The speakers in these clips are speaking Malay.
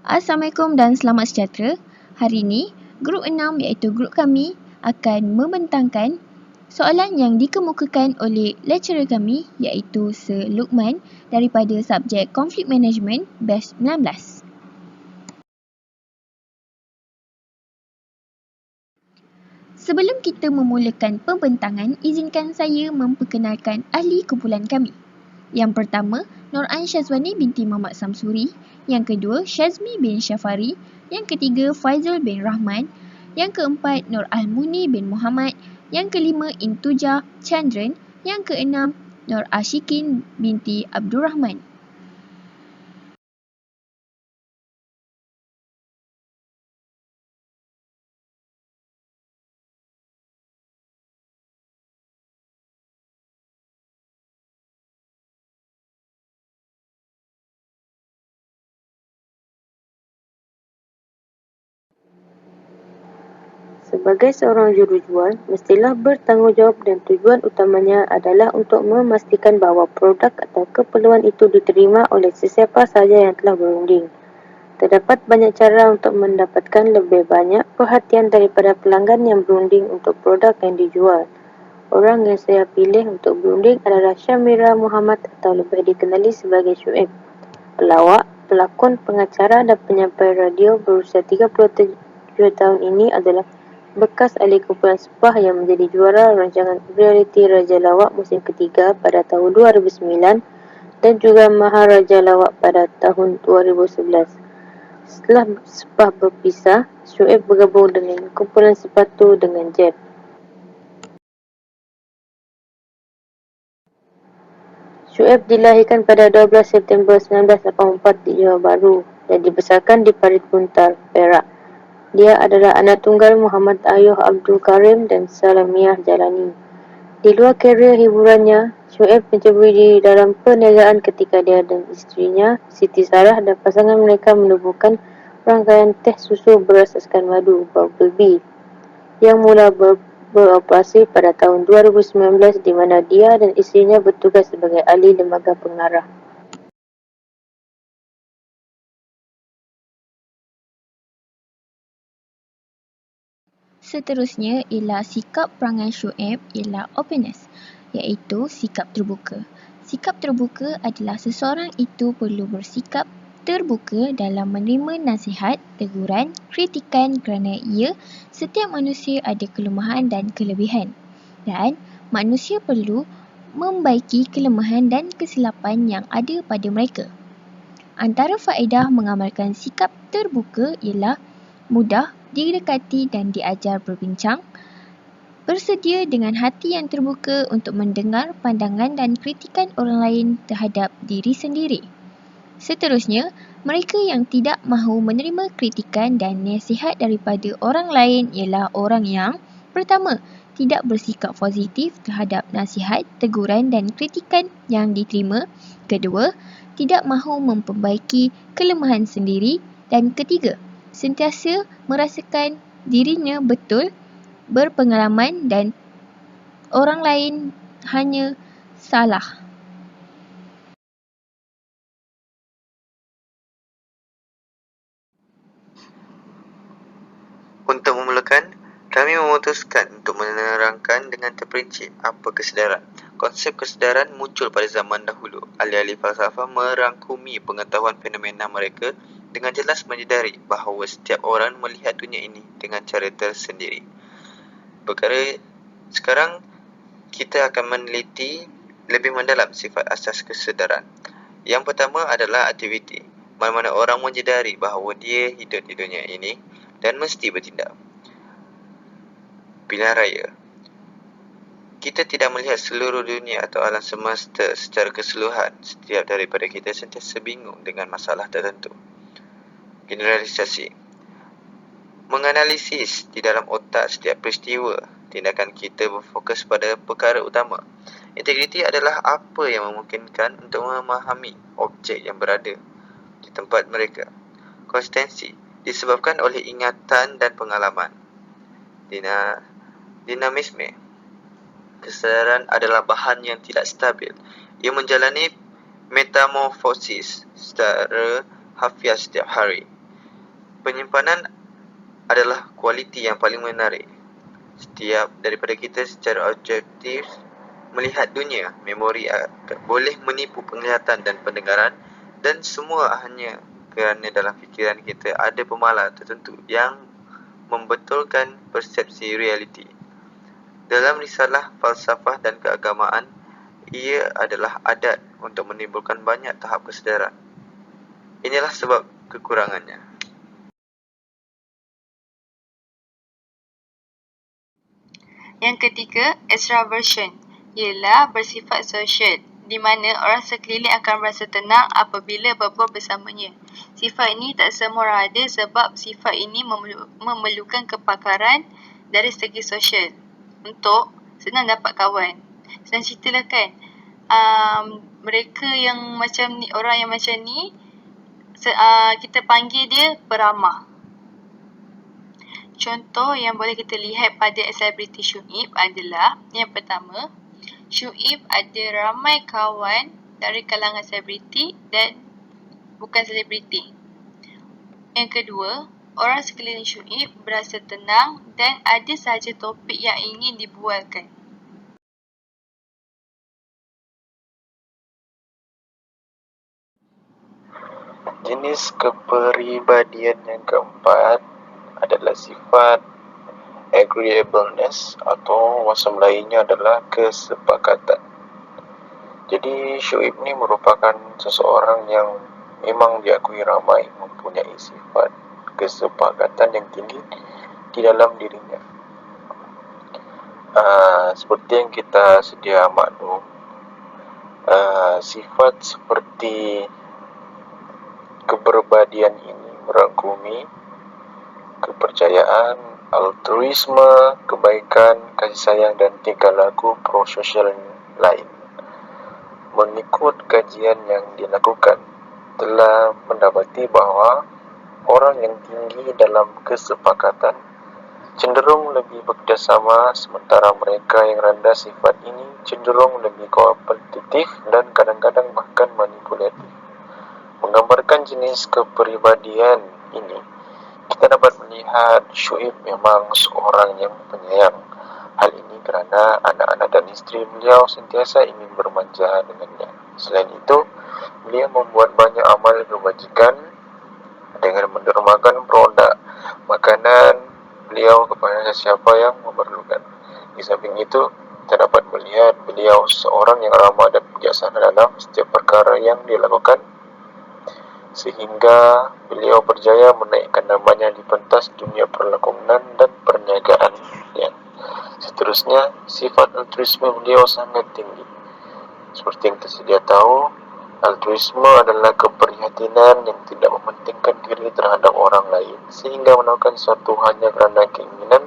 Assalamualaikum dan selamat sejahtera. Hari ini, grup 6 iaitu grup kami akan membentangkan soalan yang dikemukakan oleh lecturer kami iaitu Sir Luqman daripada subjek Conflict Management Batch 19. Sebelum kita memulakan pembentangan, izinkan saya memperkenalkan ahli kumpulan kami. Yang pertama, Nur Ain Syazwani binti Muhammad Samsuri. Yang kedua, Syazmi bin Syafari. Yang ketiga, Faizul bin Rahman. Yang keempat, Nur Al-Muni bin Muhammad. Yang kelima, Intujah Chandran. Yang keenam, Nur Ashikin binti Abdul Rahman. Sebagai seorang jurujual, mestilah bertanggungjawab dan tujuan utamanya adalah untuk memastikan bahawa produk atau keperluan itu diterima oleh sesiapa sahaja yang telah berunding. Terdapat banyak cara untuk mendapatkan lebih banyak perhatian daripada pelanggan yang berunding untuk produk yang dijual. Orang yang saya pilih untuk berunding adalah Syamira Muhammad atau lebih dikenali sebagai Syuib. Pelawak, pelakon, pengacara dan penyampai radio berusia 37 tahun ini adalah bekas ahli kumpulan Sepah yang menjadi juara rancangan realiti Raja Lawak musim ketiga pada tahun 2009 dan juga Maharaja Lawak pada tahun 2011. Setelah Sepah berpisah, Syuib bergabung dengan kumpulan Sepatu dengan Jeb. Syuib dilahirkan pada 12 September 1984 di Johor Bahru dan dibesarkan di Parit Buntar, Perak. Dia adalah anak tunggal Muhammad Ayuh Abdul Karim dan Salamiah Jalani. Di luar karier hiburannya, Syuib menceburi di dalam perniagaan ketika dia dan isterinya, Siti Sarah dan pasangan mereka menubuhkan rangkaian teh susu berasaskan madu, Bubble Bee, yang mula beroperasi pada tahun 2019 di mana dia dan isterinya bertugas sebagai ahli lembaga pengarah. Seterusnya ialah sikap perangai Syuib ialah openness, iaitu sikap terbuka. Sikap terbuka adalah seseorang itu perlu bersikap terbuka dalam menerima nasihat, teguran, kritikan kerana setiap manusia ada kelemahan dan kelebihan dan manusia perlu membaiki kelemahan dan kesilapan yang ada pada mereka. Antara faedah mengamalkan sikap terbuka ialah mudah didekati dan diajar berbincang, bersedia dengan hati yang terbuka untuk mendengar pandangan dan kritikan orang lain terhadap diri sendiri. Seterusnya, mereka yang tidak mahu menerima kritikan dan nasihat daripada orang lain ialah orang yang pertama, tidak bersikap positif terhadap nasihat, teguran dan kritikan yang diterima. Kedua, tidak mahu memperbaiki kelemahan sendiri. Dan ketiga, sentiasa merasakan dirinya betul, berpengalaman dan orang lain hanya salah. Untuk memulakan, kami memutuskan untuk menerangkan dengan terperinci apa kesedaran. Konsep kesedaran muncul pada zaman dahulu. Ahli-ahli falsafah merangkumi pengetahuan fenomena mereka dengan jelas menyedari bahawa setiap orang melihat dunia ini dengan cara tersendiri. Sekarang kita akan meneliti lebih mendalam sifat asas kesedaran. Yang pertama adalah aktiviti, mana-mana orang menyedari bahawa dia hidup di dunia ini dan mesti bertindak. Pilihan raya. Kita tidak melihat seluruh dunia atau alam semesta secara keseluruhan. Setiap daripada kita sentiasa bingung dengan masalah tertentu. Generalisasi. Menganalisis di dalam otak setiap peristiwa. Tindakan kita berfokus pada perkara utama. Integriti adalah apa yang memungkinkan untuk memahami objek yang berada di tempat mereka. Konsistensi disebabkan oleh ingatan dan pengalaman. Dinamisme. Kesedaran adalah bahan yang tidak stabil. Ia menjalani metamorfosis secara harfiah setiap hari. Penyimpanan adalah kualiti yang paling menarik. Setiap daripada kita secara objektif melihat dunia, memori boleh menipu penglihatan dan pendengaran, dan semua hanya kerana dalam fikiran kita ada pemalar tertentu yang membetulkan persepsi realiti. Dalam risalah falsafah dan keagamaan, ia adalah adat untuk menimbulkan banyak tahap kesedaran. Inilah sebab kekurangannya. Yang ketiga, extraversion, ialah bersifat sosial, di mana orang sekeliling akan merasa tenang apabila berbual bersamanya. Sifat ini tak semua orang ada sebab sifat ini memerlukan kepakaran dari segi sosial untuk senang dapat kawan. Senang ceritalah kan, mereka yang macam ni, orang yang macam ni, kita panggil dia peramah. Contoh yang boleh kita lihat pada selebriti Syuib adalah, yang pertama, Syuib ada ramai kawan dari kalangan selebriti dan bukan selebriti. Yang kedua, orang sekeliling Syuib berasa tenang dan ada sahaja topik yang ingin dibualkan. Jenis kepribadian yang keempat adalah sifat agreeableness, atau wasam lainnya adalah kesepakatan. Jadi Syuib ni merupakan seseorang yang memang diakui ramai mempunyai sifat kesepakatan yang tinggi di dalam dirinya. Seperti yang kita sedia maklum, sifat seperti kepribadian ini merangkumi kepercayaan, altruisme, kebaikan, kasih sayang, dan tingkah laku prososial lain. Mengikut kajian yang dilakukan, telah mendapati bahawa orang yang tinggi dalam kesepakatan cenderung lebih bekerjasama, sementara mereka yang rendah sifat ini cenderung lebih kompetitif dan kadang-kadang bahkan manipulatif. Menggambarkan jenis kepribadian ini, kita dapat melihat Syuib memang seorang yang penyayang. Hal ini kerana anak-anak dan isteri beliau sentiasa ingin bermanja dengannya. Selain itu, beliau membuat banyak amal kebajikan dengan mendermakan produk makanan beliau kepada sesiapa yang memerlukan. Di samping itu, kita dapat melihat beliau seorang yang ramah dan bijaksana dalam setiap perkara yang dilakukan, sehingga beliau berjaya menaikkan namanya di pentas dunia perlakonan dan perniagaan. Seterusnya, sifat altruisme beliau sangat tinggi. Seperti yang tersedia tahu, altruisme adalah keprihatinan yang tidak mementingkan diri terhadap orang lain, sehingga melakukan sesuatu hanya kerana keinginan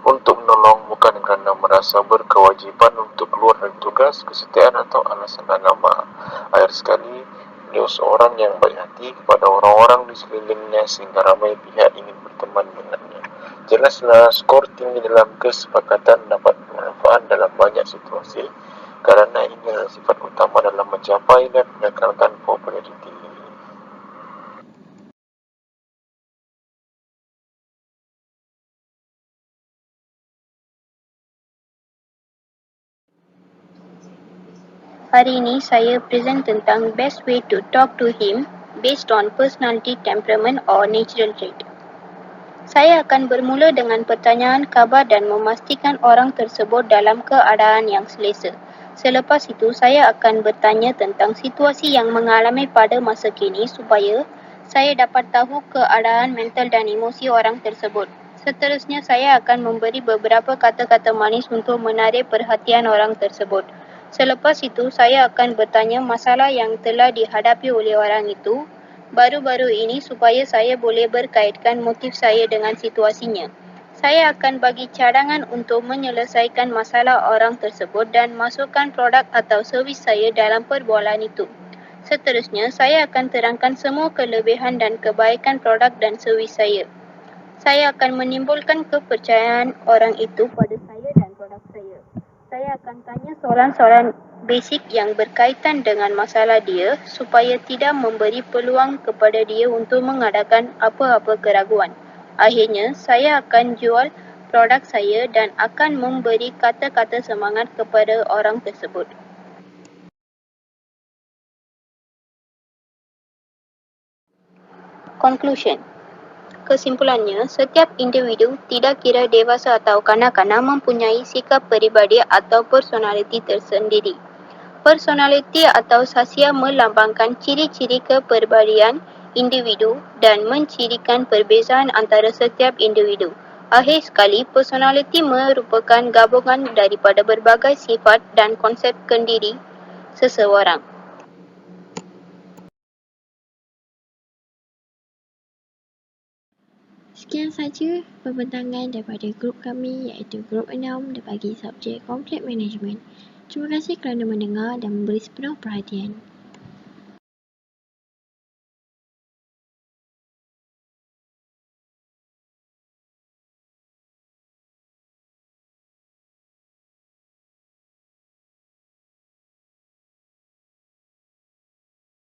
untuk menolong, bukan kerana merasa berkewajiban untuk keluar dari tugas, kesetiaan atau alasan agama. Akhir sekali, beliau seorang yang baik hati kepada orang-orang di sekelilingnya sehingga ramai pihak ingin berteman dengannya. Jelaslah skor tinggi dalam kesepakatan dapat bermanfaat dalam banyak situasi, kerana ini adalah sifat utama dalam mencapai dan mengekalkan populariti. Hari ini saya present tentang best way to talk to him based on personality, temperament or natural trait. Saya akan bermula dengan pertanyaan khabar dan memastikan orang tersebut dalam keadaan yang selesa. Selepas itu, saya akan bertanya tentang situasi yang mengalami pada masa kini supaya saya dapat tahu keadaan mental dan emosi orang tersebut. Seterusnya, saya akan memberi beberapa kata-kata manis untuk menarik perhatian orang tersebut. Selepas itu, saya akan bertanya masalah yang telah dihadapi oleh orang itu baru-baru ini supaya saya boleh berkaitkan motif saya dengan situasinya. Saya akan bagi cadangan untuk menyelesaikan masalah orang tersebut dan masukkan produk atau servis saya dalam perbualan itu. Seterusnya, saya akan terangkan semua kelebihan dan kebaikan produk dan servis saya. Saya akan menimbulkan kepercayaan orang itu pada saya dan produk saya. Saya akan tanya soalan-soalan basic yang berkaitan dengan masalah dia supaya tidak memberi peluang kepada dia untuk mengadakan apa-apa keraguan. Akhirnya, saya akan jual produk saya dan akan memberi kata-kata semangat kepada orang tersebut. Conclusion. Kesimpulannya, setiap individu, tidak kira dewasa atau kanak-kanak, mempunyai sikap peribadi atau personaliti tersendiri. Personaliti atau sahsia melambangkan ciri-ciri kepribadian individu dan mencirikan perbezaan antara setiap individu. Akhir sekali, personaliti merupakan gabungan daripada berbagai sifat dan konsep kendiri seseorang. Sekian saja pembentangan daripada grup kami iaitu grup 6 bagi subjek Conflict Management. Terima kasih kerana mendengar dan memberi sepenuh perhatian.